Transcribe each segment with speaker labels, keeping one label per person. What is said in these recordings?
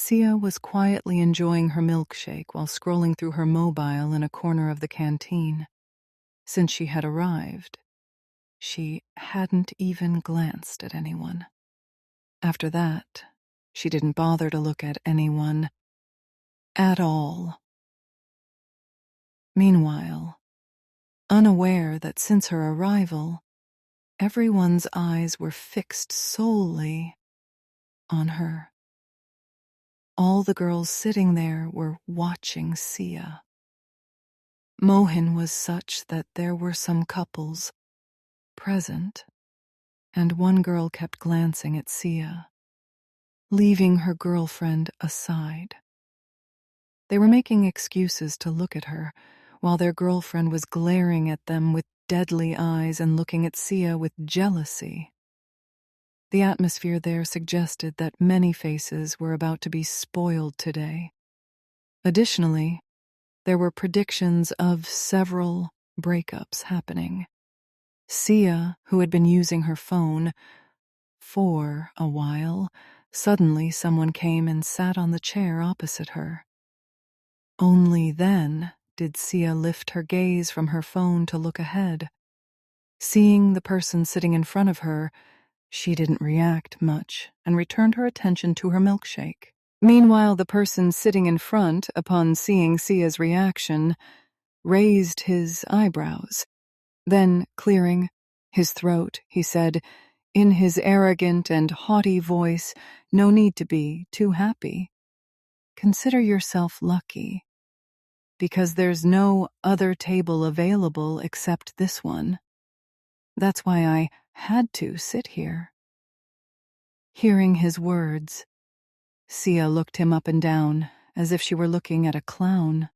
Speaker 1: Siya was quietly enjoying her milkshake while scrolling through her mobile in a corner of the canteen. Since she had arrived, she hadn't even glanced at anyone. After that, she didn't bother to look at anyone at all. Meanwhile, unaware that since her arrival, everyone's eyes were fixed solely on her. All the girls sitting there were watching Siya. Mohin was such that there were some couples present, and one girl kept glancing at Siya, leaving her girlfriend aside. They were making excuses to look at her, while their girlfriend was glaring at them with deadly eyes and looking at Siya with jealousy. The atmosphere there suggested that many faces were about to be spoiled today. Additionally, there were predictions of several breakups happening. Siya, who had been using her phone for a while, suddenly someone came and sat on the chair opposite her. Only then did Siya lift her gaze from her phone to look ahead. Seeing the person sitting in front of her, she didn't react much and returned her attention to her milkshake. Meanwhile, the person sitting in front, upon seeing Siya's reaction, raised his eyebrows. Then, clearing his throat, he said, in his arrogant and haughty voice, "No need to be too happy. Consider yourself lucky, because there's no other table available except this one. That's why I had to sit here." Hearing his words, Siya looked him up and down as if she were looking at a clown.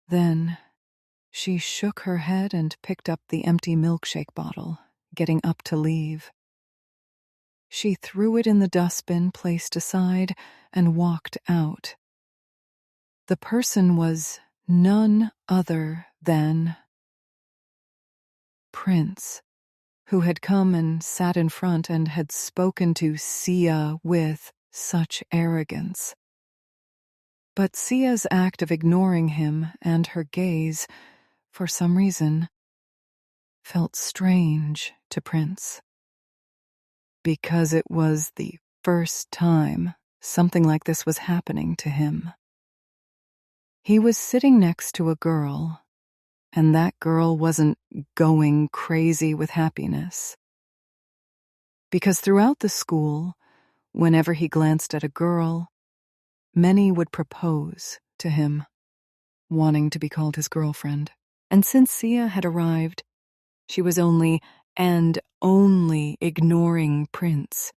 Speaker 1: Then she shook her head and picked up the empty milkshake bottle, getting up to leave. She threw it in the dustbin placed aside and walked out. The person was none other than Prince, who had come and sat in front and had spoken to Siya with such arrogance. But Sia's act of ignoring him and her gaze, for some reason, felt strange to Prince. Because it was the first time something like this was happening to him. He was sitting next to a girl, and that girl wasn't going crazy with happiness. Because throughout the school, whenever he glanced at a girl, many would propose to him, wanting to be called his girlfriend. And since Siya had arrived, she was only ignoring Prince.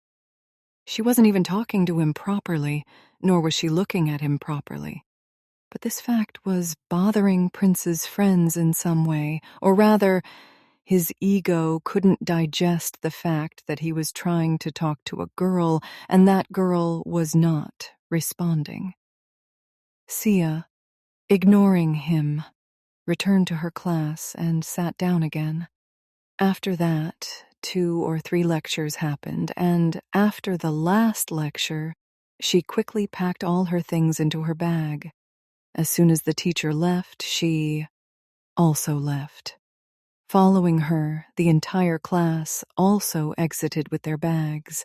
Speaker 1: She wasn't even talking to him properly, nor was she looking at him properly. But this fact was bothering Prince's friends in some way, or rather, his ego couldn't digest the fact that he was trying to talk to a girl, and that girl was not responding. Siya, ignoring him, returned to her class and sat down again. After that, 2 or 3 lectures happened, and after the last lecture, she quickly packed all her things into her bag. As soon as the teacher left, she also left. Following her, the entire class also exited with their bags.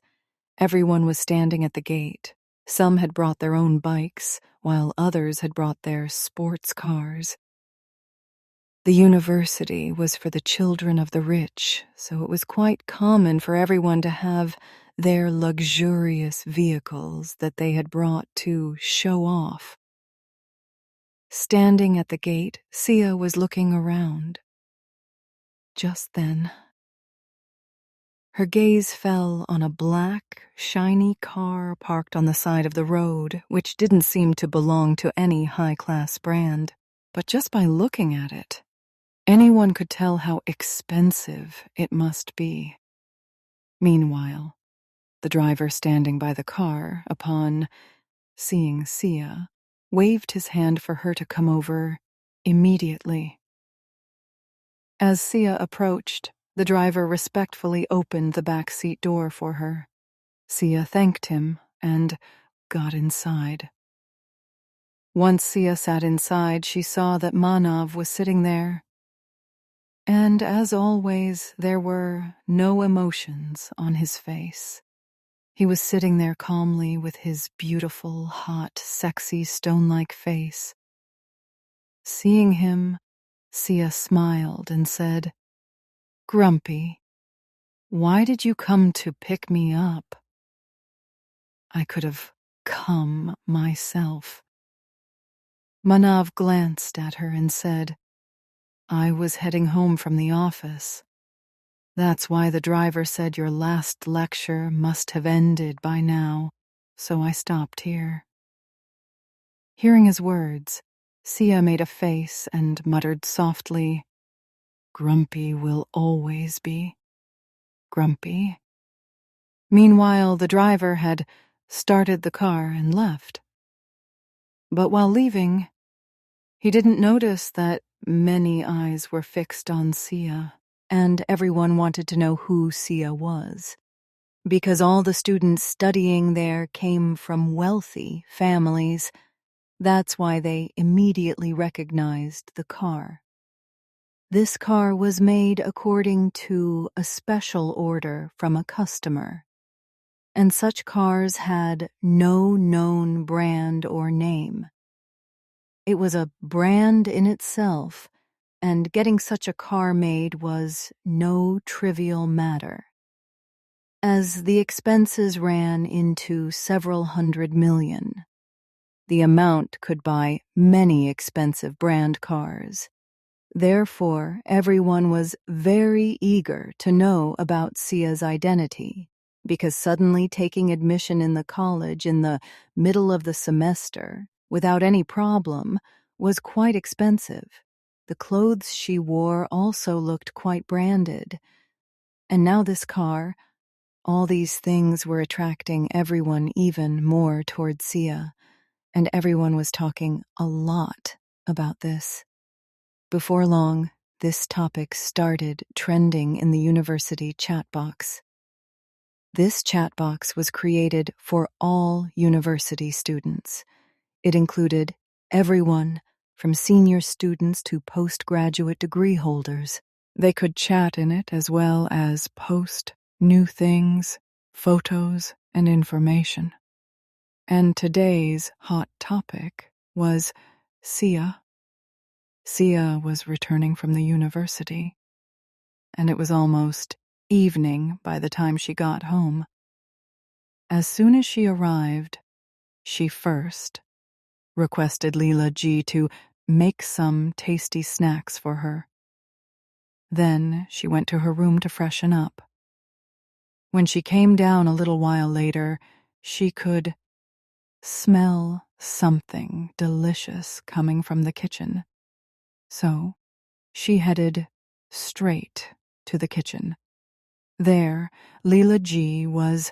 Speaker 1: Everyone was standing at the gate. Some had brought their own bikes, while others had brought their sports cars. The university was for the children of the rich, so it was quite common for everyone to have their luxurious vehicles that they had brought to show off. Standing at the gate, Siya was looking around. Just then, her gaze fell on a black, shiny car parked on the side of the road, which didn't seem to belong to any high-class brand. But just by looking at it, anyone could tell how expensive it must be. Meanwhile, the driver standing by the car, upon seeing Siya, waved his hand for her to come over immediately. As Siya approached, the driver respectfully opened the back seat door for her. Siya thanked him and got inside. Once Siya sat inside, she saw that Manav was sitting there. And as always, there were no emotions on his face. He was sitting there calmly with his beautiful, hot, sexy, stone-like face. Seeing him, Siya smiled and said, "Grumpy, why did you come to pick me up? I could have come myself." Manav glanced at her and said, "I was heading home from the office. That's why the driver said your last lecture must have ended by now, so I stopped here." Hearing his words, Siya made a face and muttered softly, "Grumpy will always be grumpy." Meanwhile, the driver had started the car and left. But while leaving, he didn't notice that many eyes were fixed on Siya, and everyone wanted to know who Siya was. Because all the students studying there came from wealthy families, that's why they immediately recognized the car. This car was made according to a special order from a customer, and such cars had no known brand or name. It was a brand in itself, and getting such a car made was no trivial matter, as the expenses ran into several hundred million. The amount could buy many expensive brand cars. Therefore, everyone was very eager to know about Sia's identity, because suddenly taking admission in the college in the middle of the semester, without any problem, was quite expensive. The clothes she wore also looked quite branded. And now this car, all these things were attracting everyone even more toward Siya, and everyone was talking a lot about this. Before long, this topic started trending in the university chat box. This chat box was created for all university students. It included everyone from senior students to postgraduate degree holders. They could chat in it as well as post new things, photos, and information. And today's hot topic was Siya. Siya was returning from the university, and it was almost evening by the time she got home. As soon as she arrived, she first requested Leela Ji to make some tasty snacks for her. Then she went to her room to freshen up. When she came down a little while later, she could smell something delicious coming from the kitchen. So she headed straight to the kitchen. There, Leela Ji was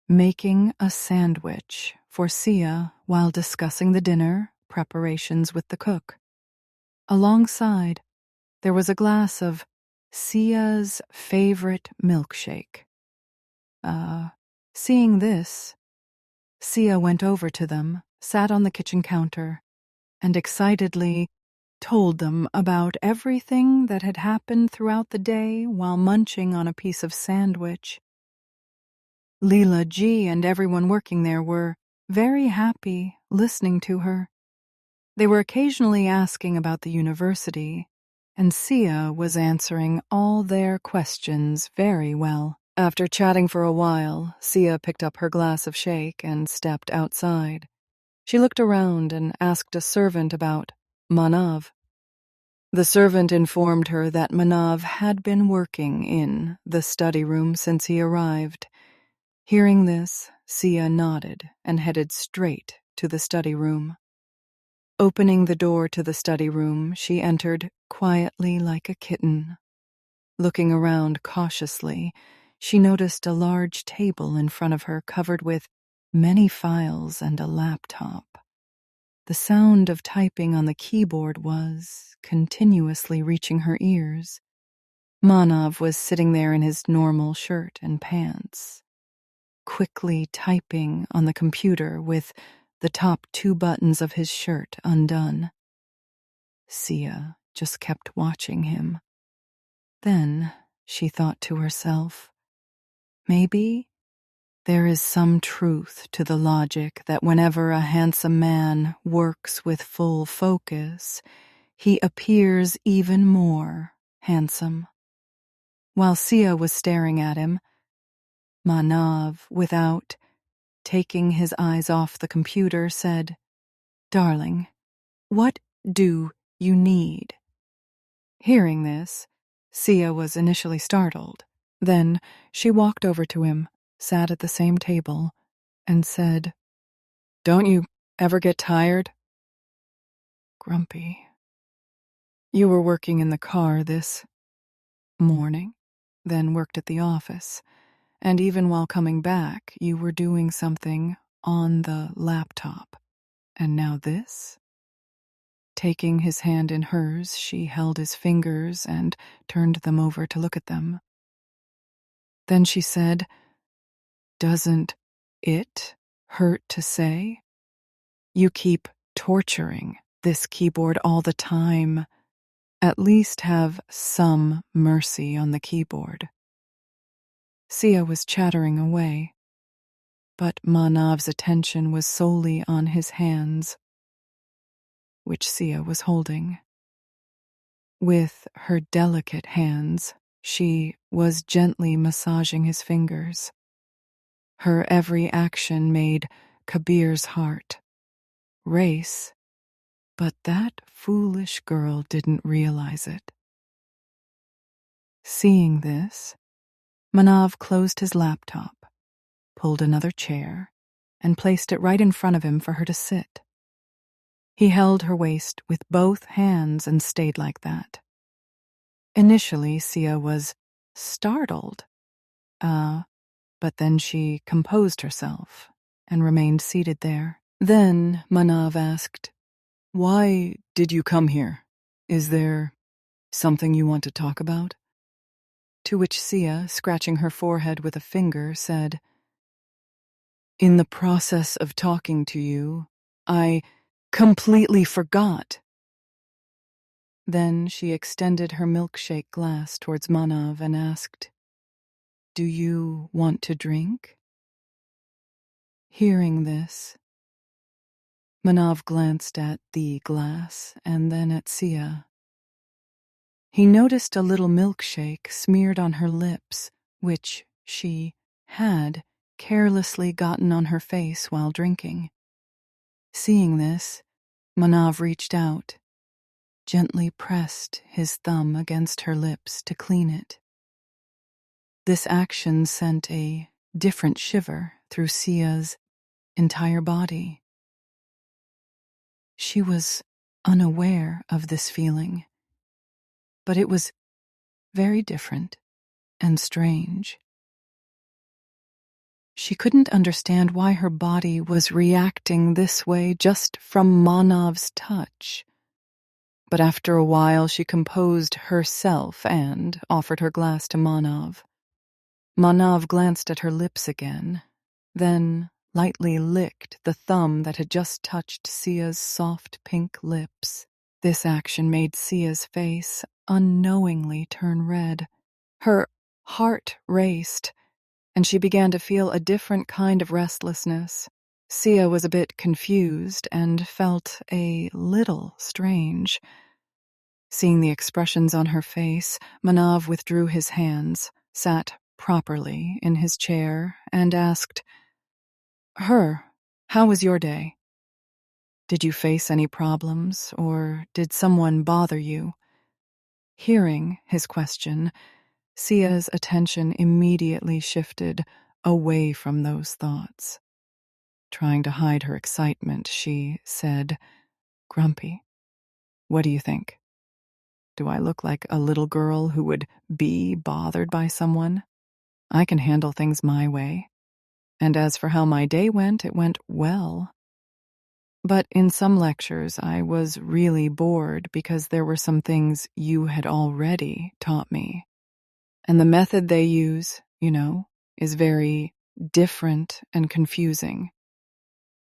Speaker 1: making a sandwich for Siya while discussing the dinner preparations with the cook. Alongside, there was a glass of Sia's favorite milkshake. Seeing this, Siya went over to them, sat on the kitchen counter, and excitedly told them about everything that had happened throughout the day while munching on a piece of sandwich. Leela Ji and everyone working there were very happy listening to her. They were occasionally asking about the university, and Siya was answering all their questions very well. After chatting for a while, Siya picked up her glass of shake and stepped outside. She looked around and asked a servant about Manav. The servant informed her that Manav had been working in the study room since he arrived. Hearing this, Siya nodded and headed straight to the study room. Opening the door to the study room, she entered quietly like a kitten. Looking around cautiously, she noticed a large table in front of her covered with many files and a laptop. The sound of typing on the keyboard was continuously reaching her ears. Manav was sitting there in his normal shirt and pants. quickly typing on the computer with the top 2 buttons of his shirt undone. Siya just kept watching him. Then she thought to herself, maybe there is some truth to the logic that whenever a handsome man works with full focus, he appears even more handsome. While Siya was staring at him, Manav, without taking his eyes off the computer, said, "Darling, what do you need?" Hearing this, Siya was initially startled. Then she walked over to him, sat at the same table, and said, "Don't you ever get tired?" Grumpy. "You were working in the car this morning, then worked at the office, and even while coming back, you were doing something on the laptop. And now this?" Taking his hand in hers, she held his fingers and turned them over to look at them. Then she said, "Doesn't it hurt to say? You keep torturing this keyboard all the time. At least have some mercy on the keyboard." Siya was chattering away, but Manav's attention was solely on his hands, which Siya was holding. With her delicate hands, she was gently massaging his fingers. Her every action made Kabir's heart race, but that foolish girl didn't realize it. Seeing this, Manav closed his laptop, pulled another chair, and placed it right in front of him for her to sit. He held her waist with both hands and stayed like that. Initially, Siya was startled, but then she composed herself and remained seated there. Then Manav asked, "Why did you come here? Is there something you want to talk about?" To which Siya, scratching her forehead with a finger, said, "In the process of talking to you, I completely forgot." Then she extended her milkshake glass towards Manav and asked, "Do you want to drink?" Hearing this, Manav glanced at the glass and then at Siya. He noticed a little milkshake smeared on her lips, which she had carelessly gotten on her face while drinking. Seeing this, Manav reached out, gently pressed his thumb against her lips to clean it. This action sent a different shiver through Sia's entire body. She was unaware of this feeling, but it was very different and strange. She couldn't understand why her body was reacting this way just from Manav's touch. But after a while, she composed herself and offered her glass to Manav. Manav glanced at her lips again, then lightly licked the thumb that had just touched Sia's soft pink lips. This action made Sia's face unknowingly turn red. Her heart raced, and she began to feel a different kind of restlessness. Siya was a bit confused and felt a little strange. Seeing the expressions on her face, Manav withdrew his hands, sat properly in his chair, and asked, "How was your day? Did you face any problems, or did someone bother you?" Hearing his question, Sia's attention immediately shifted away from those thoughts. Trying to hide her excitement, she said, "Grumpy, what do you think? Do I look like a little girl who would be bothered by someone? I can handle things my way. And as for how my day went, it went well. But in some lectures, I was really bored because there were some things you had already taught me. And the method they use, is very different and confusing.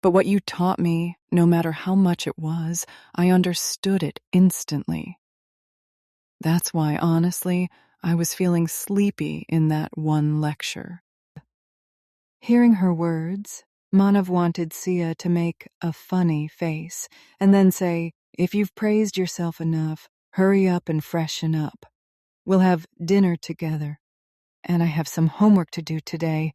Speaker 1: But what you taught me, no matter how much it was, I understood it instantly. That's why, honestly, I was feeling sleepy in that one lecture. Hearing her words, Manav wanted Sia to make a funny face and then say, "If you've praised yourself enough, hurry up and freshen up. We'll have dinner together, and I have some homework to do today."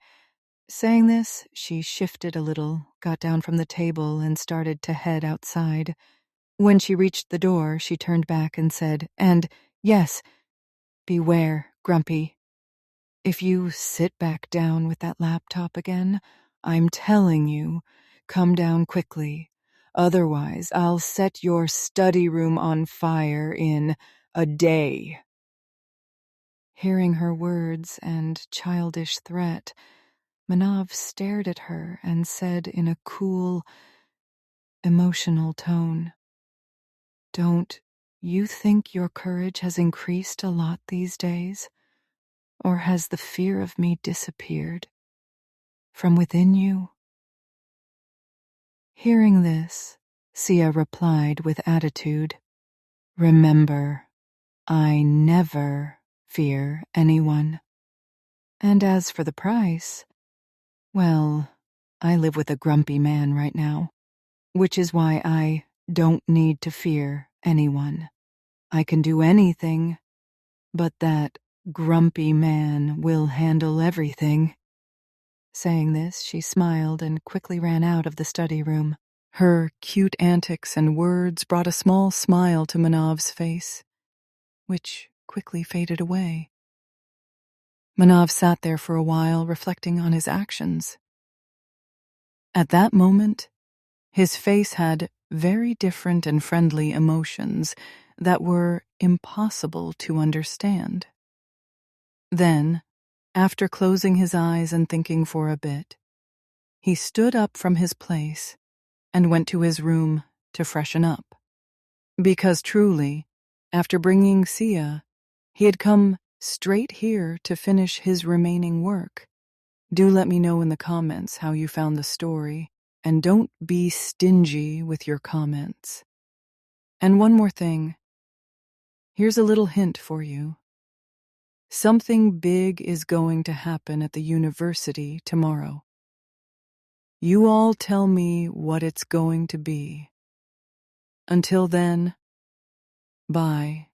Speaker 1: Saying this, she shifted a little, got down from the table, and started to head outside. When she reached the door, she turned back and said, "And, yes, beware, Grumpy. If you sit back down with that laptop again, I'm telling you, come down quickly. Otherwise, I'll set your study room on fire in a day." Hearing her words and childish threat, Manav stared at her and said in a cool, emotional tone, "Don't you think your courage has increased a lot these days? Or has the fear of me disappeared from within you?" Hearing this, Sia replied with attitude, "Remember, I never fear anyone. And as for the price, well, I live with a grumpy man right now, which is why I don't need to fear anyone. I can do anything, but that grumpy man will handle everything." Saying this, she smiled and quickly ran out of the study room. Her cute antics and words brought a small smile to Manav's face, which quickly faded away. Manav sat there for a while, reflecting on his actions. At that moment, his face had very different and friendly emotions that were impossible to understand. Then, after closing his eyes and thinking for a bit, he stood up from his place and went to his room to freshen up. Because truly, after bringing Sia, he had come straight here to finish his remaining work. Do let me know in the comments how you found the story, and don't be stingy with your comments. And one more thing. Here's a little hint for you. Something big is going to happen at the university tomorrow. You all tell me what it's going to be. Until then, bye.